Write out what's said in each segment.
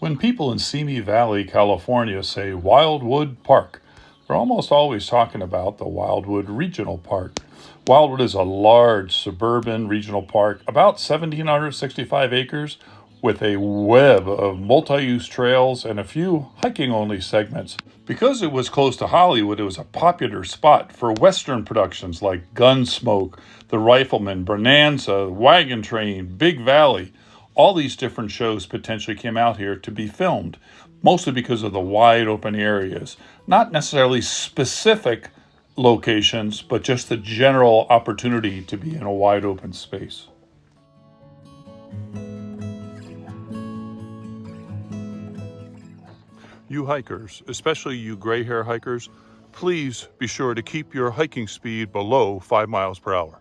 When people in Simi Valley, California say Wildwood Park, they're almost always talking about the Wildwood Regional Park. Wildwood is a large suburban regional park, about 1,765 acres, with a web of multi-use trails and a few hiking-only segments. Because it was close to Hollywood, it was a popular spot for Western productions like Gunsmoke, The Rifleman, Bonanza, Wagon Train, Big Valley. All these different shows potentially came out here to be filmed, mostly because of the wide open areas. Not necessarily specific locations, but just the general opportunity to be in a wide open space. You hikers, especially you gray hair hikers, please be sure to keep your hiking speed below 5 miles per hour.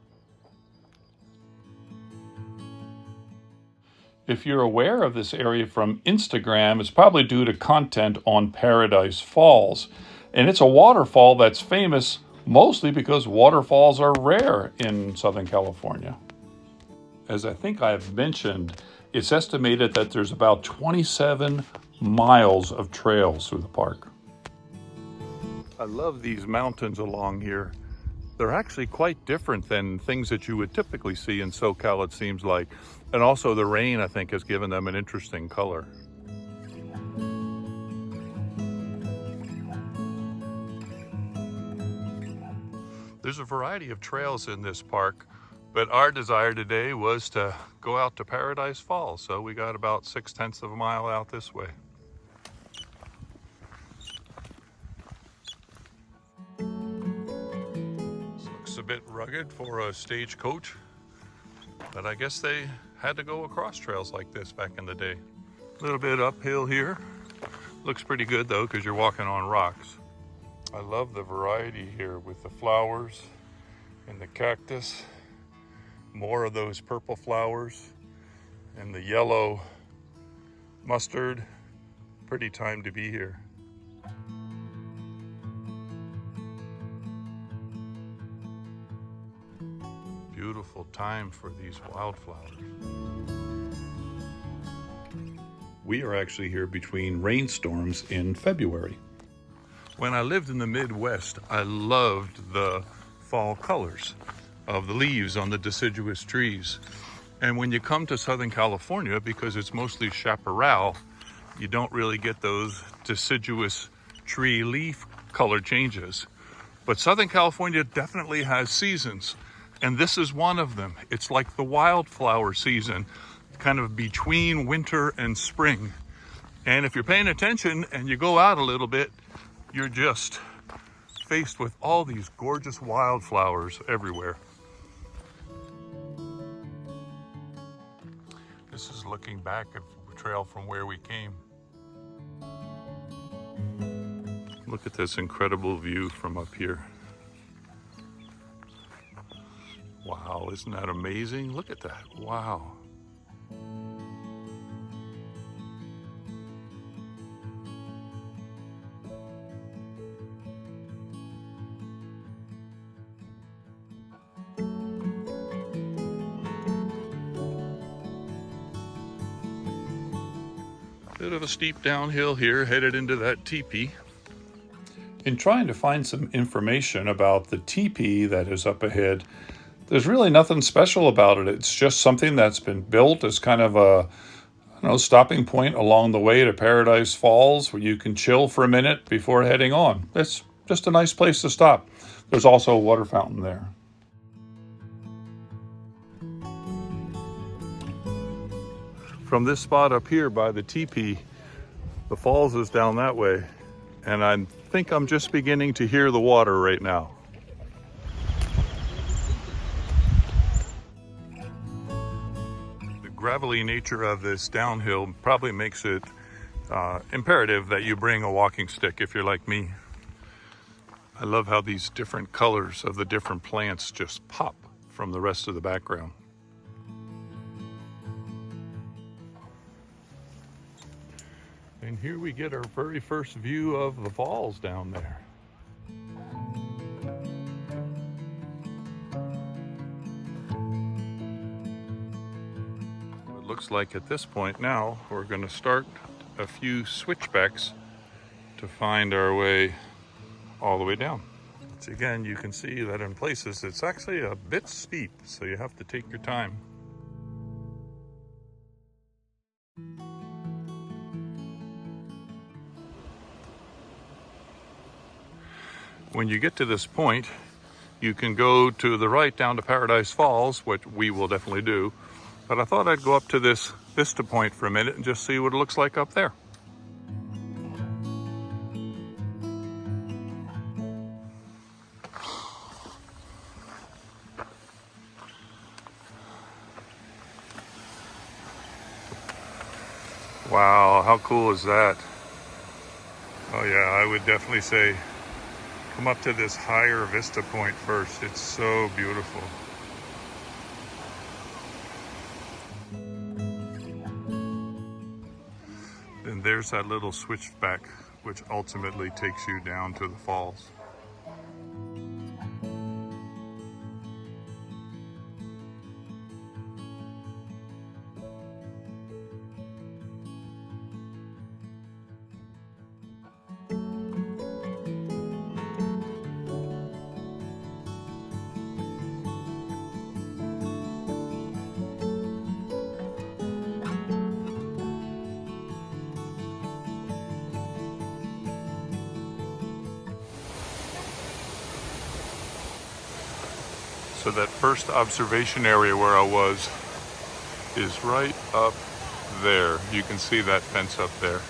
If you're aware of this area from Instagram, it's probably due to content on Paradise Falls. And it's a waterfall that's famous mostly because waterfalls are rare in Southern California. As I think I've mentioned, it's estimated that there's about 27 miles of trails through the park. I love these mountains along here. They're actually quite different than things that you would typically see in SoCal, it seems like. And also the rain, I think, has given them an interesting color. There's a variety of trails in this park, but our desire today was to go out to Paradise Falls. So we got about 6/10 of a mile out this way. This looks a bit rugged for a stagecoach, but I guess they had to go across trails like this back in the day. A little bit uphill here. Looks pretty good though, because you're walking on rocks. I love the variety here with the flowers and the cactus. More of those purple flowers and the yellow mustard. Pretty time to be here. Beautiful time for these wildflowers. We are actually here between rainstorms in February. When I lived in the Midwest, I loved the fall colors of the leaves on the deciduous trees. And when you come to Southern California, because it's mostly chaparral, you don't really get those deciduous tree leaf color changes. But Southern California definitely has seasons. And this is one of them. It's like the wildflower season, kind of between winter and spring. And if you're paying attention and you go out a little bit, you're just faced with all these gorgeous wildflowers everywhere. This is looking back at the trail from where we came. Look at this incredible view from up here. Wow, isn't that amazing? Look at that, wow. Bit of a steep downhill here, headed into that teepee. In trying to find some information about the teepee that is up ahead, there's really nothing special about it. It's just something that's been built as kind of a stopping point along the way to Paradise Falls where you can chill for a minute before heading on. It's just a nice place to stop. There's also a water fountain there. From this spot up here by the teepee, the falls is down that way, and I think I'm just beginning to hear the water right now. The gravelly nature of this downhill probably makes it imperative that you bring a walking stick if you're like me. I love how these different colors of the different plants just pop from the rest of the background. And here we get our very first view of the falls down there. It looks like at this point now we're going to start a few switchbacks to find our way all the way down. Which again, you can see that in places it's actually a bit steep, so you have to take your time. When you get to this point, you can go to the right down to Paradise Falls, which we will definitely do. But I thought I'd go up to this vista point for a minute and just see what it looks like up there. Wow, how cool is that? Oh yeah, I would definitely say come up to this higher vista point first. It's so beautiful. Then there's that little switchback, which ultimately takes you down to the falls. So that first observation area where I was is right up there. You can see that fence up there.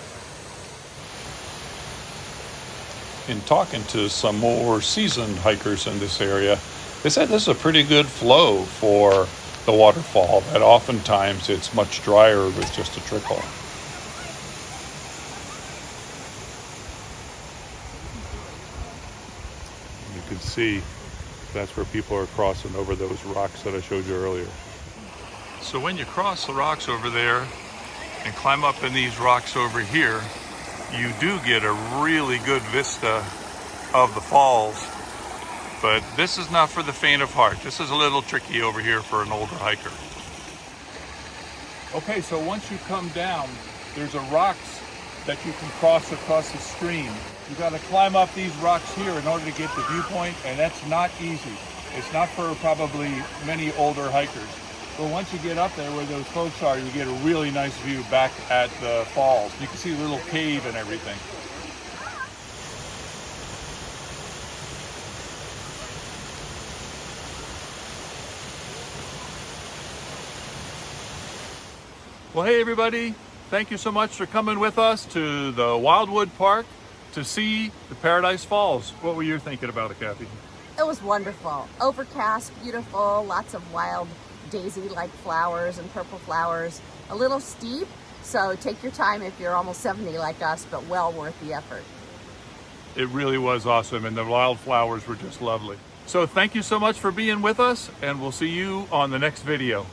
In talking to some more seasoned hikers in this area, they said this is a pretty good flow for the waterfall, that oftentimes it's much drier with just a trickle. You can see that's where people are crossing over those rocks that I showed you earlier. So when you cross the rocks over there and climb up in these rocks over here, you do get a really good vista of the falls. But this is not for the faint of heart. This is a little tricky over here for an older hiker. Okay, so once you come down, there's a rocks that you can cross across the stream. You got to climb up these rocks here in order to get the viewpoint, and that's not easy. It's not for probably many older hikers. But once you get up there where those folks are, you get a really nice view back at the falls. You can see the little cave and everything. Well, hey everybody, thank you so much for coming with us to the Wildwood Park to see the Paradise Falls. What were you thinking about it, Kathy? It was wonderful. Overcast, beautiful, lots of wild daisy-like flowers and purple flowers. A little steep, so take your time if you're almost 70 like us, but well worth the effort. It really was awesome, and the wildflowers were just lovely. So thank you so much for being with us, and we'll see you on the next video.